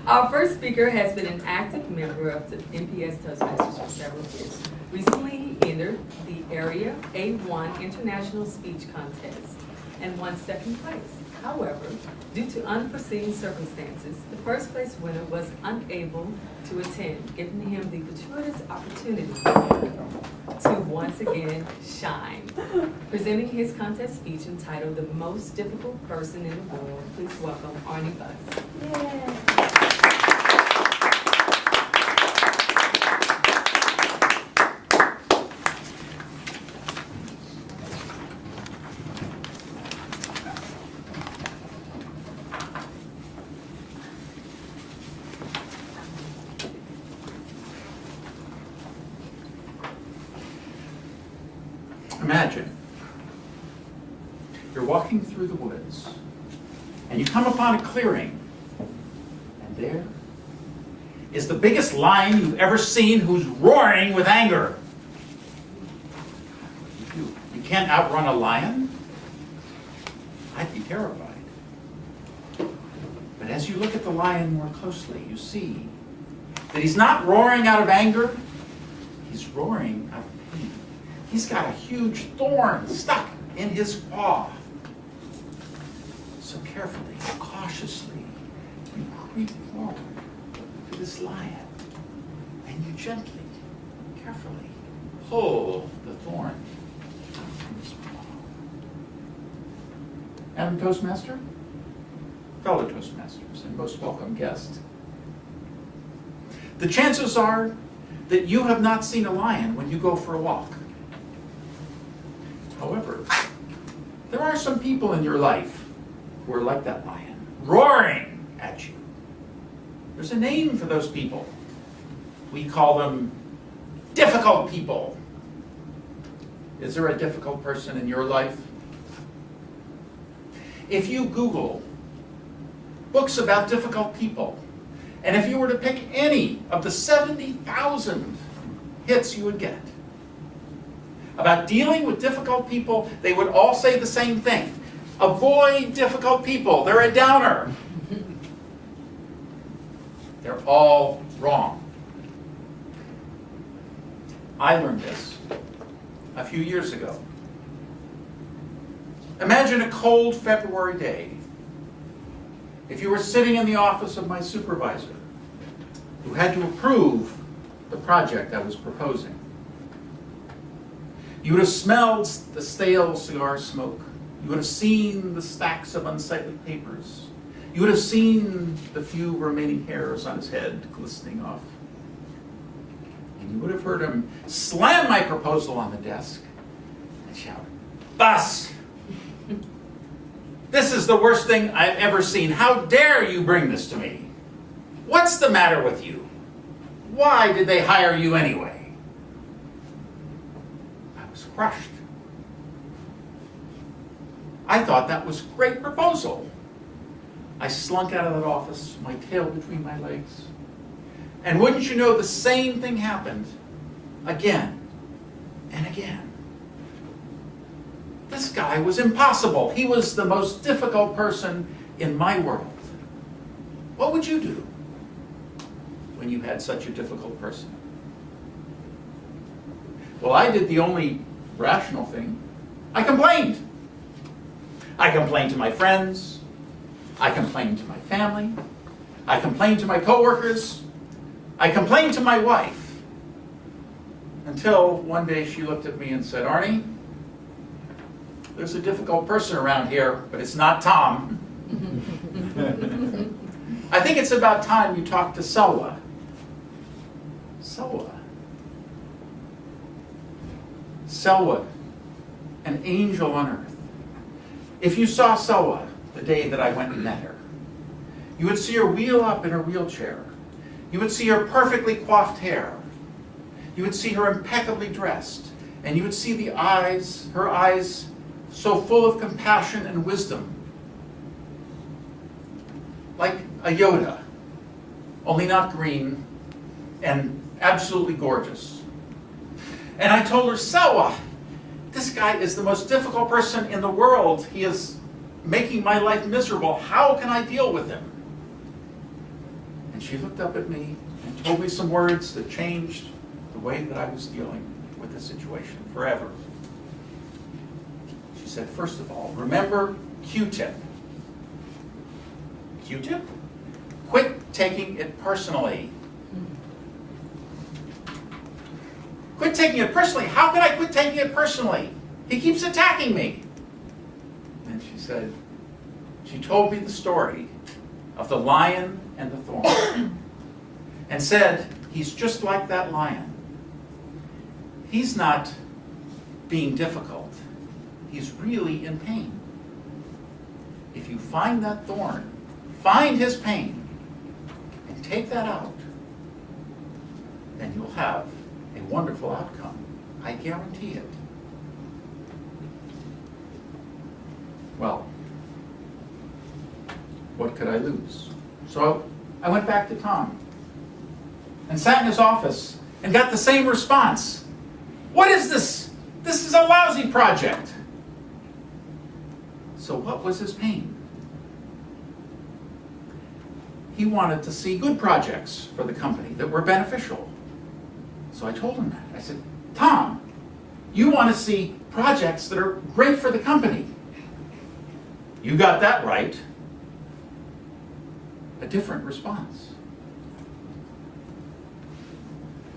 Our first speaker has been an active member of the NPS Toastmasters for several years. Recently, he entered the Area A1 International Speech Contest and won second place. However, due to unforeseen circumstances, the first place winner was unable to attend, giving him the gratuitous opportunity to once again shine. Presenting his contest speech entitled The Most Difficult Person in the World, please welcome Arnie Buss. Yeah. Imagine you're walking through the woods and you come upon a clearing, and there is the biggest lion you've ever seen who's roaring with anger. You can't outrun a lion? I'd be terrified. But as you look at the lion more closely, you see that he's not roaring out of anger, he's roaring out of pain. He's got a huge thorn stuck in his paw. So carefully, cautiously, you creep forward to this lion, and you gently, carefully pull the thorn out from his paw. Madam Toastmaster, fellow Toastmasters, and most welcome guest, the chances are that you have not seen a lion when you go for a walk. However, there are some people in your life who are like that lion, roaring at you. There's a name for those people. We call them difficult people. Is there a difficult person in your life? If you Google books about difficult people, and if you were to pick any of the 70,000 hits you would get about dealing with difficult people, they would all say the same thing. Avoid difficult people. They're a downer. They're all wrong. I learned this a few years ago. Imagine a cold February day. If you were sitting in the office of my supervisor, who had to approve the project I was proposing. You would have smelled the stale cigar smoke. You would have seen the stacks of unsightly papers. You would have seen the few remaining hairs on his head glistening off. And you would have heard him slam my proposal on the desk and shout, "Buss! This is the worst thing I've ever seen. How dare you bring this to me? What's the matter with you? Why did they hire you anyway?" I was crushed. I thought that was a great proposal. I slunk out of that office, my tail between my legs. And wouldn't you know, the same thing happened again and again. This guy was impossible. He was the most difficult person in my world. What would you do when you had such a difficult person? Well, I did the only rational thing. I complained. I complained to my friends. I complained to my family. I complained to my coworkers. I complained to my wife. Until one day she looked at me and said, "Arnie, there's a difficult person around here, but it's not Tom. I think it's about time you talk to Selwa." Selwa. Selwa, an angel on earth. If you saw Selwa the day that I went and met her, you would see her wheel up in her wheelchair. You would see her perfectly coiffed hair. You would see her impeccably dressed. And you would see the eyes, her eyes so full of compassion and wisdom. Like a Yoda, only not green, and absolutely gorgeous. And I told her, "Selwa, this guy is the most difficult person in the world. He is making my life miserable. How can I deal with him?" And And she looked up at me and told me some words that changed the way that I was dealing with the situation forever. She said, first of all, remember Q-tip. Q-tip? Quit taking it personally. Quit taking it personally. How can I quit taking it personally? He keeps attacking me. And she said, she told me the story of the lion and the thorn. And said, he's just like that lion. He's not being difficult. He's really in pain. If you find that thorn, find his pain, and take that out, then you'll have a wonderful outcome. I guarantee it. Well, what could I lose? So I went back to Tom and sat in his office and got the same response. What is this? This is a lousy project. So what was his pain? He wanted to see good projects for the company that were beneficial. So I told him that. I said, Tom, you want to see projects that are great for the company. You got that right. A different response.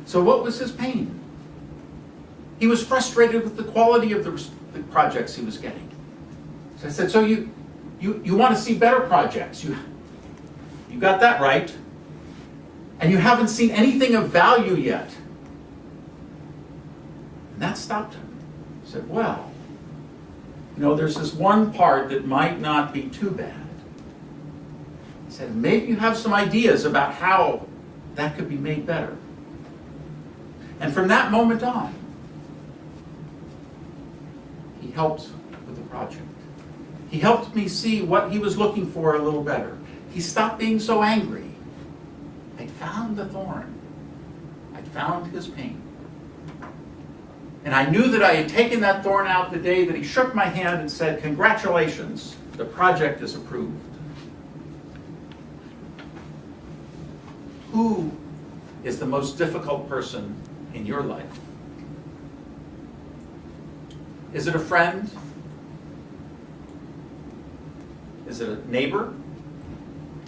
So what was his pain? He was frustrated with the quality of the projects he was getting. So I said, so you want to see better projects. You got that right. And you haven't seen anything of value yet. And that stopped him. He said, well, there's this one part that might not be too bad. He said, maybe you have some ideas about how that could be made better. And from that moment on, he helped with the project. He helped me see what he was looking for a little better. He stopped being so angry. I'd found the thorn. I'd found his pain. And I knew that I had taken that thorn out the day that he shook my hand and said, congratulations, the project is approved. Who is the most difficult person in your life? Is it a friend? Is it a neighbor?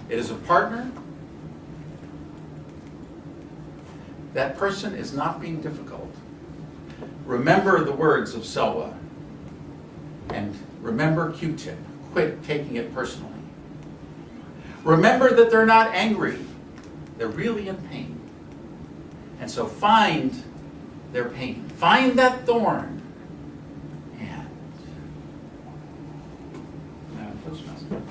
Is it a partner? That person is not being difficult. Remember the words of Selwa. And remember Q-tip. Quit taking it personally. Remember that they're not angry. They're really in pain. And so find their pain. Find that thorn. And Toastmaster.